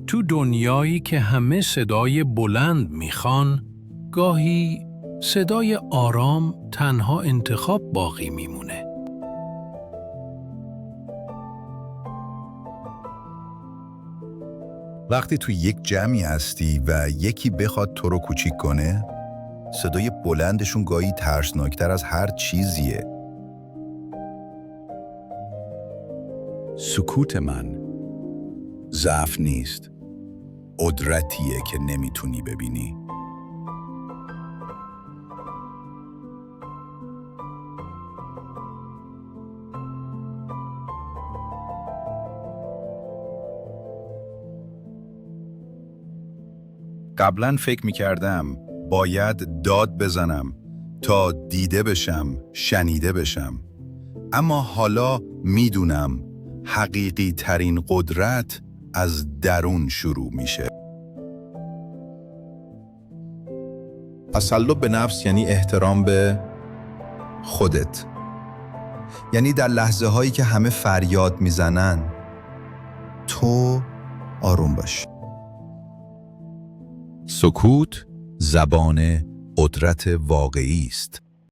تو دنیایی که همه صدای بلند میخوان، گاهی صدای آرام تنها انتخاب باقی میمونه. وقتی تو یک جمعی هستی و یکی بخواد تو رو کوچیک کنه، صدای بلندشون گاهی ترسناکتر از هر چیزیه. سکوت من ضعف نیست، قدرتیه که نمیتونی ببینی. قبلا فکر میکردم باید داد بزنم تا دیده بشم، شنیده بشم. اما حالا میدونم حقیقی ترین قدرت از درون شروع میشه. تسلط به نفس یعنی احترام به خودت. یعنی در لحظه هایی که همه فریاد میزنن، تو آروم باش. سکوت زبان قدرت واقعی است.